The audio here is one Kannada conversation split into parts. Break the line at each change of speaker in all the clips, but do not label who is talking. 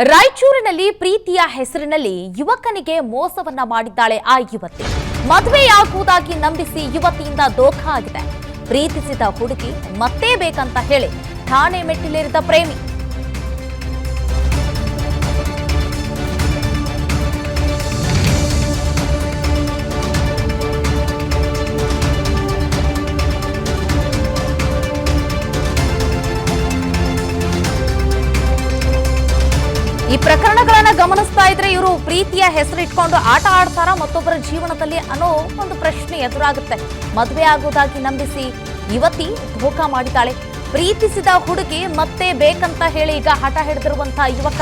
ರಾಯಚೂರಿನಲ್ಲಿ ಪ್ರೀತಿಯ ಹೆಸರಿನಲ್ಲಿ ಯುವಕನಿಗೆ ಮೋಸವನ್ನ ಮಾಡಿದ್ದಾಳೆ ಆ ಯುವತಿ. ಮದುವೆಯಾಗುವುದಾಗಿ ನಂಬಿಸಿ ಯುವತಿಯಿಂದ ದೋಖ ಆಗಿದೆ. ಪ್ರೀತಿಸಿದ ಹುಡುಗಿ ಮತ್ತೆ ಬೇಕಂತ ಹೇಳಿ ಠಾಣೆ ಮೆಟ್ಟಿಲೇರಿದ ಪ್ರೇಮಿ. ಈ ಪ್ರಕರಣಗಳನ್ನ ಗಮನಿಸ್ತಾ ಇದ್ರೆ ಇವರು ಪ್ರೀತಿಯ ಹೆಸರು ಇಟ್ಕೊಂಡು ಆಟ ಆಡ್ತಾರಾ ಮತ್ತೊಬ್ಬರ ಜೀವನದಲ್ಲಿ ಅನ್ನೋ ಒಂದು ಪ್ರಶ್ನೆ ಎದುರಾಗುತ್ತೆ. ಮದುವೆ ಆಗೋದಾಗಿ ನಂಬಿಸಿ ಯುವತಿ ಧೋಖಾ ಮಾಡಿದ್ದಾಳೆ. ಪ್ರೀತಿಸಿದ ಹುಡುಗಿ ಮತ್ತೆ ಬೇಕಂತ ಹೇಳಿ ಈಗ ಹಠ ಹಿಡಿದಿರುವಂತಹ ಯುವಕ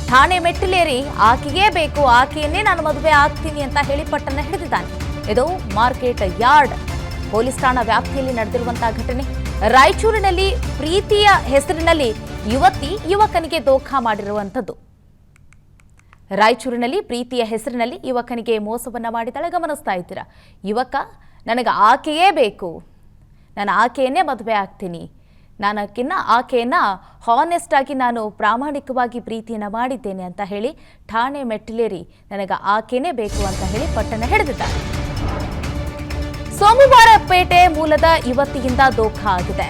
ಠಾಣೆ ಮೆಟ್ಟಿಲೇರಿ ಆಕೆಗೇ ಬೇಕು, ಆಕೆಯನ್ನೇ ನಾನು ಮದುವೆ ಆಗ್ತೀನಿ ಅಂತ ಹೇಳಿ ಪಟ್ಟನ್ನ ಹಿಡಿದಿದ್ದಾನೆ. ಇದು ಮಾರ್ಕೆಟ್ ಯಾರ್ಡ್ ಪೊಲೀಸ್ ಠಾಣಾ ವ್ಯಾಪ್ತಿಯಲ್ಲಿ ನಡೆದಿರುವಂತಹ ಘಟನೆ. ರಾಯಚೂರಿನಲ್ಲಿ ಪ್ರೀತಿಯ ಹೆಸರಿನಲ್ಲಿ ಯುವತಿ ಯುವಕನಿಗೆ ದೋಖಾ ಮಾಡಿರುವಂಥದ್ದು. ರಾಯಚೂರಿನಲ್ಲಿ ಪ್ರೀತಿಯ ಹೆಸರಿನಲ್ಲಿ ಯುವಕನಿಗೆ ಮೋಸವನ್ನ ಮಾಡಿದಾಳೆ. ಗಮನಿಸ್ತಾ ಇದ್ದೀರಾ, ಯುವಕ ನನಗೆ ಆಕೆಯೇ ಬೇಕು, ನಾನು ಆಕೆಯನ್ನೇ ಮದುವೆ ಆಗ್ತೀನಿ, ಆಕೆಯನ್ನ ಹಾನೆಸ್ಟ್ ಆಗಿ ನಾನು ಪ್ರಾಮಾಣಿಕವಾಗಿ ಪ್ರೀತಿಯನ್ನ ಮಾಡಿದ್ದೇನೆ ಅಂತ ಹೇಳಿ ಠಾಣೆ ಮೆಟ್ಟಿಲೇರಿ ನನಗೆ ಆಕೆನೇ ಬೇಕು ಅಂತ ಹೇಳಿ ಪಟ್ಟಣ ಹಿಡಿದಿದ್ದಾರೆ. ಸೋಮವಾರಪೇಟೆ ಮೂಲದ ಯುವತಿಯಿಂದ ದೋಖಾ ಆಗಿದೆ.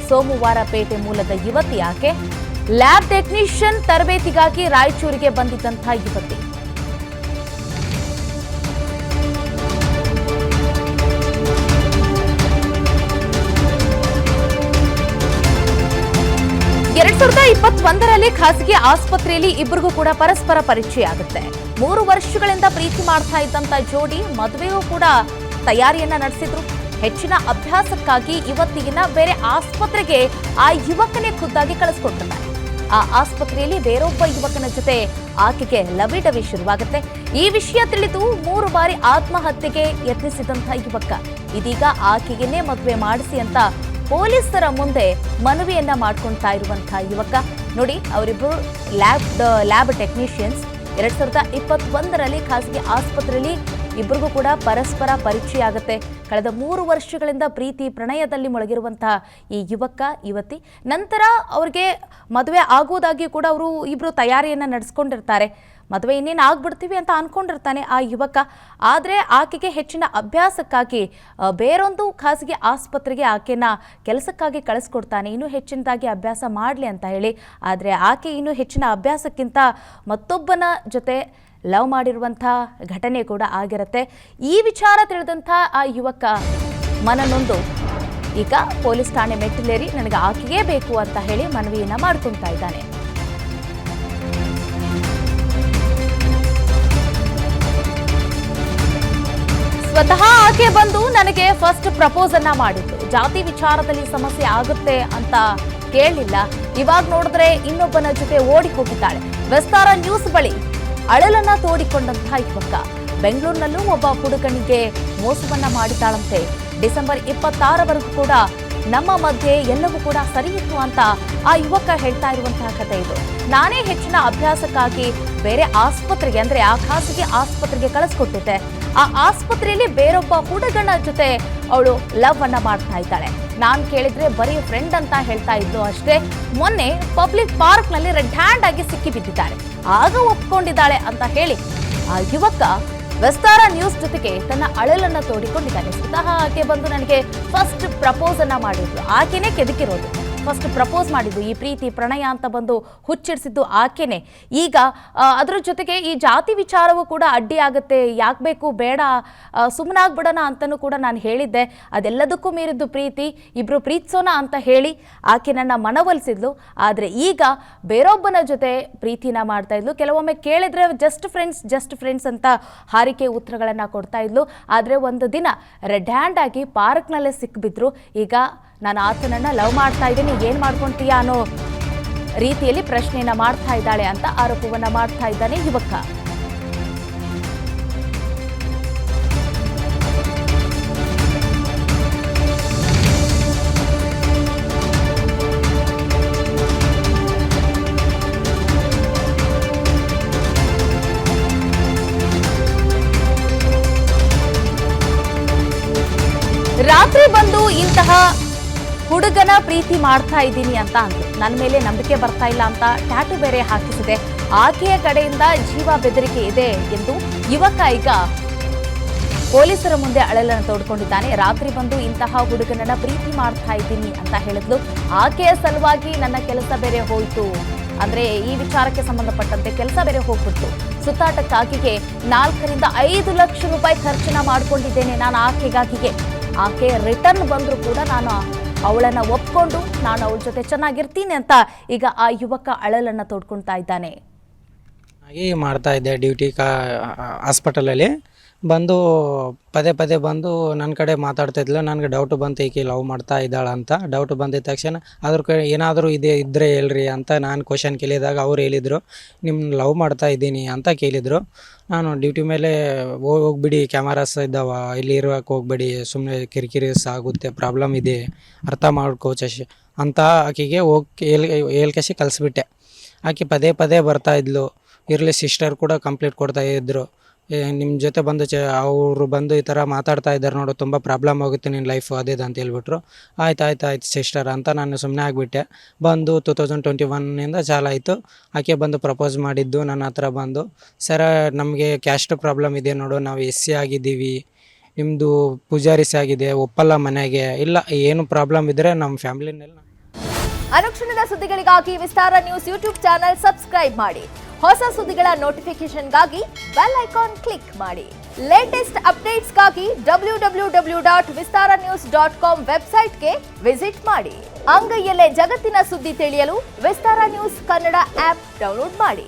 ಸೋಮವಾರಪೇಟೆ ಮೂಲದ ಯುವತಿ ಆಕೆ ಲ್ಯಾಬ್ ಟೆಕ್ನಿಷಿಯನ್ ತರಬೇತಿಗಾಗಿ ರಾಯಚೂರಿಗೆ ಬಂದಿದ್ದಂತಹ ಯುವತಿ. ಎರಡ್ 2021ರಲ್ಲಿ ಖಾಸಗಿ ಆಸ್ಪತ್ರೆಯಲ್ಲಿ ಇಬ್ಬರಿಗೂ ಕೂಡ ಪರಸ್ಪರ ಪರಿಚಯ ಆಗುತ್ತೆ. 3 ವರ್ಷಗಳಿಂದ ಪ್ರೀತಿ ಮಾಡ್ತಾ ಇದ್ದಂತ ಜೋಡಿ ಮದುವೆಯೂ ಕೂಡ ತಯಾರಿಯನ್ನ ನಡೆಸಿದ್ರು. ಹೆಚ್ಚಿನ ಅಭ್ಯಾಸಕ್ಕಾಗಿ ಯುವತಿಯನ್ನ ಬೇರೆ ಆಸ್ಪತ್ರೆಗೆ ಆ ಯುವಕನೇ ಖುದ್ದಾಗಿ ಕಳಿಸ್ಕೊಟ್ಟಿರ್ತಾರೆ. ಆ ಆಸ್ಪತ್ರೆಯಲ್ಲಿ ಬೇರೊಬ್ಬ ಯುವಕನ ಜೊತೆ ಆಕೆಗೆ ಲವಿಡವಿ ಶುರುವಾಗುತ್ತೆ. ಈ ವಿಷಯ ತಿಳಿದು 3 ಬಾರಿ ಆತ್ಮಹತ್ಯೆಗೆ ಯತ್ನಿಸಿದಂತಹ ಯುವಕ ಇದೀಗ ಆಕೆಗೆನೇ ಮದುವೆ ಮಾಡಿಸಿ ಅಂತ ಪೊಲೀಸರ ಮುಂದೆ ಮನವಿಯನ್ನ ಮಾಡ್ಕೊಳ್ತಾ ಇರುವಂತಹ ಯುವಕ ನೋಡಿ. ಅವರಿಬ್ಬರು ಲ್ಯಾಬ್ ಟೆಕ್ನಿಷಿಯನ್ಸ್. 2021ರಲ್ಲಿ ಖಾಸಗಿ ಆಸ್ಪತ್ರೆಯಲ್ಲಿ ಇಬ್ಬರಿಗೂ ಕೂಡ ಪರಸ್ಪರ ಪರಿಚಯ ಆಗುತ್ತೆ. ಕಳೆದ 3 ವರ್ಷಗಳಿಂದ ಪ್ರೀತಿ ಪ್ರಣಯದಲ್ಲಿ ಮುಳುಗಿರುವಂತಹ ಈ ಯುವಕ ಯುವತಿ ನಂತರ ಅವ್ರಿಗೆ ಮದುವೆ ಆಗೋದಾಗಿ ಕೂಡ ಅವರು ಇಬ್ಬರು ತಯಾರಿಯನ್ನು ನಡೆಸ್ಕೊಂಡಿರ್ತಾರೆ. ಮದುವೆ ಇನ್ನೇನು ಆಗ್ಬಿಡ್ತೀವಿ ಅಂತ ಅನ್ಕೊಂಡಿರ್ತಾನೆ ಆ ಯುವಕ. ಆದರೆ ಆಕೆಗೆ ಹೆಚ್ಚಿನ ಅಭ್ಯಾಸಕ್ಕಾಗಿ ಬೇರೊಂದು ಖಾಸಗಿ ಆಸ್ಪತ್ರೆಗೆ ಆಕೆನ ಕೆಲಸಕ್ಕಾಗಿ ಕಳಿಸ್ಕೊಡ್ತಾನೆ, ಇನ್ನೂ ಹೆಚ್ಚಿನದಾಗಿ ಅಭ್ಯಾಸ ಮಾಡಲಿ ಅಂತ ಹೇಳಿ. ಆದರೆ ಆಕೆ ಇನ್ನೂ ಹೆಚ್ಚಿನ ಅಭ್ಯಾಸಕ್ಕಿಂತ ಮತ್ತೊಬ್ಬನ ಜೊತೆ ಲವ್ ಮಾಡಿರುವಂಥ ಘಟನೆ ಕೂಡ ಆಗಿರುತ್ತೆ. ಈ ವಿಚಾರ ತಿಳಿದಂಥ ಆ ಯುವಕ ಮನನೊಂದು ಈಗ ಪೊಲೀಸ್ ಠಾಣೆ ಮೆಟ್ಟಿಲೇರಿ ನನಗೆ ಆಕೆಯೇ ಬೇಕು ಅಂತ ಹೇಳಿ ಮನವಿಯನ್ನ ಮಾಡ್ಕೊಳ್ತಾ ಇದ್ದಾನೆ. ಸ್ವತಃ ಆಕೆ ಬಂದು ನನಗೆ ಫಸ್ಟ್ ಪ್ರಪೋಸ್ ಅನ್ನ ಮಾಡಿದ್ದು. ಜಾತಿ ವಿಚಾರದಲ್ಲಿ ಸಮಸ್ಯೆ ಆಗುತ್ತೆ ಅಂತ ಕೇಳಲಿಲ್ಲ. ಇವಾಗ ನೋಡಿದ್ರೆ ಇನ್ನೊಬ್ಬನ ಜೊತೆ ಓಡಿ ಹೋಗಿದ್ದಾಳೆ. ವಿಸ್ತಾರ ನ್ಯೂಸ್ ಬಳಿ ಅಳಲನ್ನ ತೋಡಿಕೊಂಡಂತಹ ಯುವಕ ಬೆಂಗಳೂರಿನಲ್ಲೂ ಒಬ್ಬ ಹುಡುಗನಿಗೆ ಮೋಸವನ್ನ ಮಾಡಿದ್ದಾಳಂತೆ. ಡಿಸೆಂಬರ್ 26ರವರೆಗೂ ಕೂಡ ನಮ್ಮ ಮಧ್ಯೆ ಎಲ್ಲವೂ ಕೂಡ ಸರಿಯಿತ್ತು ಅಂತ ಆ ಯುವಕ ಹೇಳ್ತಾ ಇರುವಂತಹ ಕಥೆ ಇದು. ನಾನೇ ಹೆಚ್ಚಿನ ಅಭ್ಯಾಸಕ್ಕಾಗಿ ಬೇರೆ ಆಸ್ಪತ್ರೆಗೆ ಅಂದ್ರೆ ಆ ಖಾಸಗಿ ಆಸ್ಪತ್ರೆಗೆ ಕಳಿಸ್ಕೊಟ್ಟಿದ್ದೆ. ಆ ಆಸ್ಪತ್ರೆಯಲ್ಲಿ ಬೇರೊಬ್ಬ ಹುಡುಗನ ಜೊತೆ ಅವಳು ಲವ್ ಅನ್ನ ಮಾಡ್ತಾ ಇದ್ದಾಳೆ. ನಾನ್ ಕೇಳಿದ್ರೆ ಬರೀ ಫ್ರೆಂಡ್ ಅಂತ ಹೇಳ್ತಾ ಇದ್ದು ಅಷ್ಟೇ. ಮೊನ್ನೆ ಪಬ್ಲಿಕ್ ಪಾರ್ಕ್ ನಲ್ಲಿ ರೆಡ್ ಹ್ಯಾಂಡ್ ಆಗಿ ಸಿಕ್ಕಿ ಬಿದ್ದಿದ್ದಾಳೆ. ಆಗ ಒಪ್ಕೊಂಡಿದ್ದಾಳೆ ಅಂತ ಹೇಳಿ ಆ ಯುವಕ ವಿಸ್ತಾರ ನ್ಯೂಸ್ ಜೊತೆಗೆ ತನ್ನ ಅಳಲನ್ನ ತೋಡಿಕೊಂಡಿದ್ದಾನೆ. ಸ್ವತಃ ಆಕೆ ಬಂದು ನನಗೆ ಫಸ್ಟ್ ಪ್ರಪೋಸ್ ಅನ್ನ ಮಾಡಿದ್ಲು, ಆಕೆನೇ ಕೆದಕಿರೋದು. ಫಸ್ಟ್ ಪ್ರಪೋಸ್ ಮಾಡಿದ್ದು, ಈ ಪ್ರೀತಿ ಪ್ರಣಯ ಅಂತ ಬಂದು ಹುಚ್ಚಿಡಿಸಿದ್ದು ಆಕೆನೆ. ಈಗ ಅದರ ಜೊತೆಗೆ ಈ ಜಾತಿ ವಿಚಾರವೂ ಕೂಡ ಅಡ್ಡಿ ಆಗುತ್ತೆ, ಯಾಕೆ ಬೇಕು ಬೇಡ ಸುಮ್ಮನಾಗ್ಬಿಡೋಣ ಅಂತಲೂ ಕೂಡ ನಾನು ಹೇಳಿದ್ದೆ. ಅದೆಲ್ಲದಕ್ಕೂ ಮೀರಿದ್ದು ಪ್ರೀತಿ, ಇಬ್ರು ಪ್ರೀತಿಸೋಣ ಅಂತ ಹೇಳಿ ಆಕೆ ನನ್ನ ಮನವೊಲಿಸಿದ್ಲು. ಆದರೆ ಈಗ ಬೇರೊಬ್ಬನ ಜೊತೆ ಪ್ರೀತಿನ ಮಾಡ್ತಾ ಇದ್ಲು. ಕೆಲವೊಮ್ಮೆ ಕೇಳಿದ್ರೆ ಜಸ್ಟ್ ಫ್ರೆಂಡ್ಸ್ ಅಂತ ಹಾರಿಕೆ ಉತ್ತರಗಳನ್ನು ಕೊಡ್ತಾ ಇದ್ಲು. ಆದರೆ ಒಂದು ದಿನ ರೆಡ್ ಹ್ಯಾಂಡ್ ಆಗಿ ಪಾರ್ಕ್ನಲ್ಲೇ ಸಿಕ್ಬಿದ್ರು. ಈಗ ನಾನು ಆತನನ್ನ ಲವ್ ಮಾಡ್ತಾ ಇದ್ದೀನಿ, ಏನ್ ಮಾಡ್ಕೊಂತೀಯಾ ಅನ್ನೋ ರೀತಿಯಲ್ಲಿ ಪ್ರಶ್ನೆಯನ್ನ ಮಾಡ್ತಾ ಇದ್ದಾಳೆ ಅಂತ ಆರೋಪವನ್ನ ಮಾಡ್ತಾ ಇದ್ದಾನೆ ಯುವಕ. ರಾತ್ರಿ ಬಂದು ಇಂತಹ ಹುಡುಗನ ಪ್ರೀತಿ ಮಾಡ್ತಾ ಇದ್ದೀನಿ ಅಂತ ಅಂದ್ರು. ನನ್ನ ಮೇಲೆ ನಂಬಿಕೆ ಬರ್ತಾ ಇಲ್ಲ ಅಂತ ಟ್ಯಾಟೂ ಬೇರೆ ಹಾಕಿಸಿದೆ. ಆಕೆಯ ಕಡೆಯಿಂದ ಜೀವ ಬೆದರಿಕೆ ಇದೆ ಎಂದು ಯುವಕ ಈಗ ಪೊಲೀಸರ ಮುಂದೆ ಅಳಲನ್ನು ತೋಡ್ಕೊಂಡಿದ್ದಾನೆ. ರಾತ್ರಿ ಬಂದು ಇಂತಹ ಹುಡುಗನನ್ನ ಪ್ರೀತಿ ಮಾಡ್ತಾ ಇದ್ದೀನಿ ಅಂತ ಹೇಳಿದ್ಲು. ಆಕೆಯ ಸಲುವಾಗಿ ನನ್ನ ಕೆಲಸ ಬೇರೆ ಹೋಯಿತು, ಅಂದ್ರೆ ಈ ವಿಚಾರಕ್ಕೆ ಸಂಬಂಧಪಟ್ಟಂತೆ ಕೆಲಸ ಬೇರೆ ಹೋಗ್ಬಿಟ್ಟು ಸುತ್ತಾಟಕ್ಕಾಗಿಗೆ 4 ರಿಂದ 5 ಲಕ್ಷ ರೂಪಾಯಿ ಖರ್ಚನ್ನ ಮಾಡ್ಕೊಂಡಿದ್ದೇನೆ ನಾನು ಆಕೆಗಾಗಿಗೆ. ಆಕೆ ರಿಟರ್ನ್ ಬಂದರೂ ಕೂಡ ನಾನು ಅವಳನ್ನ ಒಪ್ಕೊಂಡು ನಾನು ಅವಳ ಜೊತೆ ಚೆನ್ನಾಗಿರ್ತೀನಿ ಅಂತ ಈಗ ಆ ಯುವಕ ಅಳಲನ್ನ ತೋಡ್ಕೊಳ್ತಾ ಇದ್ದಾನೆ.
ಹಾಗೆ ಮಾಡ್ತಾ ಇದ್ದೆ ಡ್ಯೂಟಿ ಹಾಸ್ಪಿಟಲಲ್ಲಿ ಬಂದು ಪದೇ ಪದೇ ಬಂದು ನನ್ನ ಕಡೆ ಮಾತಾಡ್ತಾಯಿದ್ಲು. ನನಗೆ ಡೌಟ್ ಬಂತು ಈಕೆ ಲವ್ ಮಾಡ್ತಾ ಇದ್ದಾಳಂತ. ಡೌಟ್ ಬಂದಿದ್ದ ತಕ್ಷಣ ಅದ್ರ ಕಡೆ ಏನಾದರೂ ಇದ್ದರೆ ಹೇಳ್ರಿ ಅಂತ ನಾನು ಕ್ವಶನ್ ಕೇಳಿದಾಗ ಅವ್ರು ಹೇಳಿದರು, ನಿಮ್ಮ ಲವ್ ಮಾಡ್ತಾ ಇದ್ದೀನಿ ಅಂತ ಕೇಳಿದರು. ನಾನು ಡ್ಯೂಟಿ ಮೇಲೆ ಹೋಗ್ಬಿಡಿ, ಕ್ಯಾಮರಾಸ್ ಇದ್ದಾವ, ಇಲ್ಲಿ ಇರೋಕ್ಕೆ ಹೋಗ್ಬೇಡಿ, ಸುಮ್ಮನೆ ಕಿರಿಕಿರಿ ಆಗುತ್ತೆ, ಪ್ರಾಬ್ಲಮ್ ಇದೆ, ಅರ್ಥ ಮಾಡ್ಕೋ ಅಂತ ಆಕೆಗೆ ಹೋಗಿ ಹೇಳ್ಕೇಸಿ ಕಲಿಸ್ಬಿಟ್ಟೆ. ಆಕೆ ಪದೇ ಪದೇ ಬರ್ತಾಯಿದ್ಲು. ಇರಲಿ ಸಿಸ್ಟರ್ ಕೂಡ ಕಂಪ್ಲೀಟ್ ಕೊಡ್ತಾಯಿದ್ರು, ನಿಮ್ಮ ಜೊತೆ ಬಂದು ಅವರು ಬಂದು ಈ ಥರ ಮಾತಾಡ್ತಾ ಇದ್ದಾರೆ ನೋಡು, ತುಂಬ ಪ್ರಾಬ್ಲಮ್ ಆಗುತ್ತೆ ನಿನ್ನ ಲೈಫು ಅದೇದು ಅಂತ ಹೇಳ್ಬಿಟ್ರು. ಆಯ್ತು ಸಿಸ್ಟರ್ ಅಂತ ನಾನು ಸುಮ್ಮನೆ ಆಗಿಬಿಟ್ಟೆ. ಬಂದು 2021 ಚಾಲಾಯಿತು. ಆಕೆ ಬಂದು ಪ್ರಪೋಸ್ ಮಾಡಿದ್ದು ನನ್ನ ಹತ್ರ ಬಂದು, ಸರ ನಮಗೆ ಕ್ಯಾಸ್ಟ್ ಪ್ರಾಬ್ಲಮ್ ಇದೆ ನೋಡು, ನಾವು SC ಆಗಿದ್ದೀವಿ, ನಿಮ್ಮದು ಪೂಜಾರಿಸಿ ಆಗಿದೆ, ಒಪ್ಪಲ್ಲ ಮನೆಗೆ. ಇಲ್ಲ, ಏನು ಪ್ರಾಬ್ಲಮ್ ಇದ್ದರೆ ನಮ್ಮ ಫ್ಯಾಮಿಲಿನಲ್ಲಿ.
ಅನುಕ್ಷಣದ ಸುದ್ದಿಗಳಿಗಾಗಿ ವಿಸ್ತಾರ ನ್ಯೂಸ್ ಯೂಟ್ಯೂಬ್ ಚಾನೆಲ್ ಸಬ್ಸ್ಕ್ರೈಬ್ ಮಾಡಿ. ಹೊಸ ಸುದ್ದಿಗಳ ನೋಟಿಫಿಕೇಶನ್ಗಾಗಿ ಬೆಲ್ ಐಕಾನ್ ಕ್ಲಿಕ್ ಮಾಡಿ. ಲೇಟೆಸ್ಟ್ ಅಪ್ಡೇಟ್ಸ್ಗಾಗಿ www.vistaranews.com ವೆಬ್ಸೈಟ್ಗೆ ವಿಸಿಟ್ ಮಾಡಿ. ಅಂಗೈಯಲ್ಲೇ ಜಗತ್ತಿನ ಸುದ್ದಿ ತಿಳಿಯಲು ವಿಸ್ತಾರ ನ್ಯೂಸ್ ಕನ್ನಡ ಆಪ್ ಡೌನ್ಲೋಡ್ ಮಾಡಿ.